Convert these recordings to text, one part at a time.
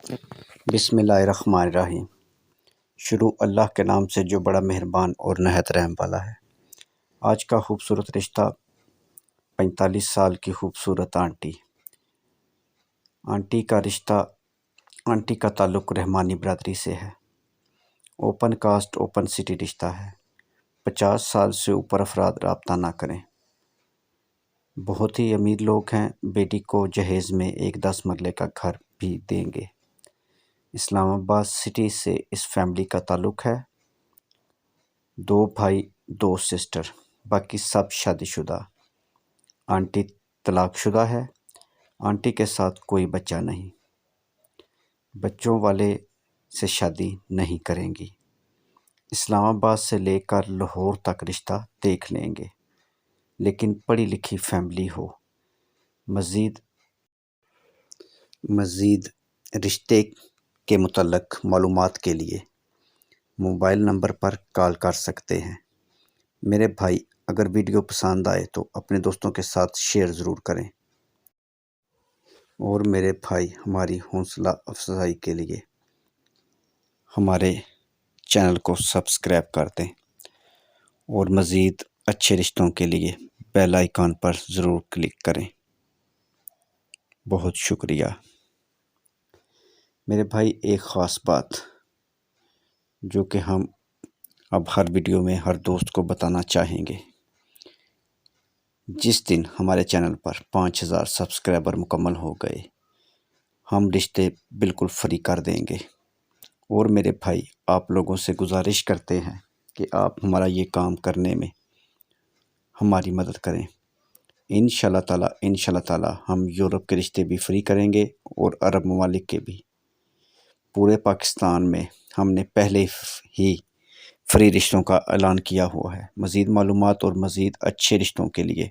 بسم اللہ الرحمن الرحیم۔ شروع اللہ کے نام سے جو بڑا مہربان اور نہایت رحم والا ہے۔ آج کا خوبصورت رشتہ 45 سال کی خوبصورت آنٹی کا رشتہ، آنٹی کا تعلق رحمانی برادری سے ہے۔ اوپن کاسٹ اوپن سٹی رشتہ ہے۔ 50 سال سے اوپر افراد رابطہ نہ کریں۔ بہت ہی امیر لوگ ہیں، بیٹی کو جہیز میں ایک 10 مرلے کا گھر بھی دیں گے۔ اسلام آباد سٹی سے اس فیملی کا تعلق ہے۔ 2 بھائی 2 سسٹر، باقی سب شادی شدہ۔ آنٹی طلاق شدہ ہے۔ آنٹی کے ساتھ کوئی بچہ نہیں، بچوں والے سے شادی نہیں کریں گی۔ اسلام آباد سے لے کر لاہور تک رشتہ دیکھ لیں گے، لیکن پڑھی لکھی فیملی ہو۔ مزید رشتے کے متعلق معلومات کے لیے موبائل نمبر پر کال کر سکتے ہیں۔ میرے بھائی، اگر ویڈیو پسند آئے تو اپنے دوستوں کے ساتھ شیئر ضرور کریں، اور میرے بھائی ہماری حوصلہ افزائی کے لیے ہمارے چینل کو سبسکرائب کر دیں، اور مزید اچھے رشتوں کے لیے بیل آئیکن پر ضرور کلک کریں۔ بہت شکریہ۔ میرے بھائی، ایک خاص بات جو کہ ہم اب ہر ویڈیو میں ہر دوست کو بتانا چاہیں گے، جس دن ہمارے چینل پر 5000 سبسکرائبر مکمل ہو گئے، ہم رشتے بالکل فری کر دیں گے۔ اور میرے بھائی، آپ لوگوں سے گزارش کرتے ہیں کہ آپ ہمارا یہ کام کرنے میں ہماری مدد کریں۔ انشاءاللہ تعالی ہم یورپ کے رشتے بھی فری کریں گے، اور عرب ممالک کے بھی۔ پورے پاکستان میں ہم نے پہلے ہی فری رشتوں کا اعلان کیا ہوا ہے۔ مزید معلومات اور مزید اچھے رشتوں کے لیے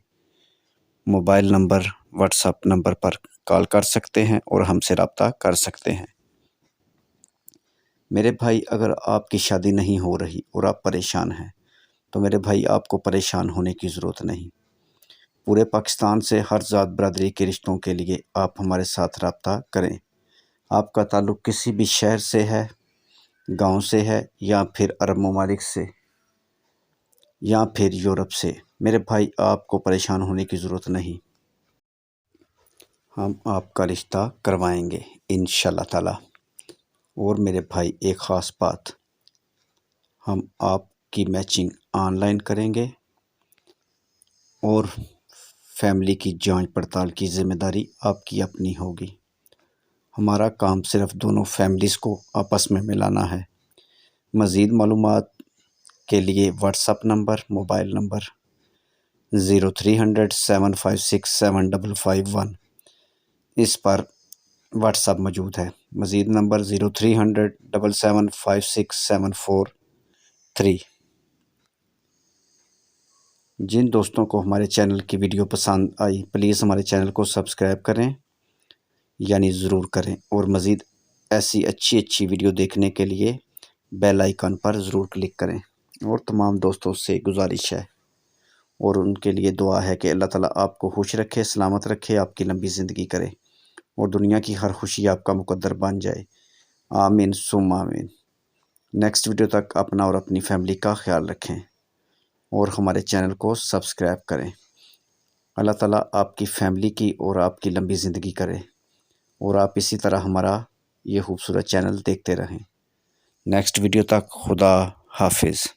mobile number, WhatsApp number پر کال کر سکتے ہیں اور ہم سے رابطہ کر سکتے ہیں۔ میرے بھائی، اگر آپ کی شادی نہیں ہو رہی اور آپ پریشان ہیں تو میرے بھائی، آپ کو پریشان ہونے کی ضرورت نہیں۔ پورے پاکستان سے ہر ذات برادری کے رشتوں کے لیے آپ ہمارے ساتھ رابطہ کریں۔ آپ کا تعلق کسی بھی شہر سے ہے، گاؤں سے ہے، یا پھر عرب ممالک سے، یا پھر یورپ سے، میرے بھائی آپ کو پریشان ہونے کی ضرورت نہیں۔ ہم آپ کا رشتہ کروائیں گے انشاءاللہ تعالی۔ اور میرے بھائی، ایک خاص بات، ہم آپ کی میچنگ آن لائن کریں گے، اور فیملی کی جانچ پڑتال کی ذمہ داری آپ کی اپنی ہوگی۔ ہمارا کام صرف دونوں فیملیز کو آپس میں ملانا ہے۔ مزید معلومات کے لیے what's app number, mobile number 0300 756 7551، اس پر واٹس ایپ موجود ہے۔ مزید نمبر 0300 7756 743۔ جن دوستوں کو ہمارے چینل کی ویڈیو پسند آئی، پلیز ہمارے چینل کو سبسکرائب کریں، یعنی ضرور کریں، اور مزید ایسی اچھی ویڈیو دیکھنے کے لیے بیل آئیکن پر ضرور کلک کریں۔ اور تمام دوستوں سے گزارش ہے اور ان کے لیے دعا ہے کہ اللہ تعالیٰ آپ کو خوش رکھے، سلامت رکھے، آپ کی لمبی زندگی کرے، اور دنیا کی ہر خوشی آپ کا مقدر بن جائے۔ آمین ثم آمین۔ نیکسٹ ویڈیو تک اپنا اور اپنی فیملی کا خیال رکھیں، اور ہمارے چینل کو سبسکرائب کریں۔ اللہ تعالیٰ آپ کی فیملی کی اور آپ کی لمبی زندگی کرے، اور آپ اسی طرح ہمارا یہ خوبصورت چینل دیکھتے رہیں۔ نیکسٹ ویڈیو تک خدا حافظ۔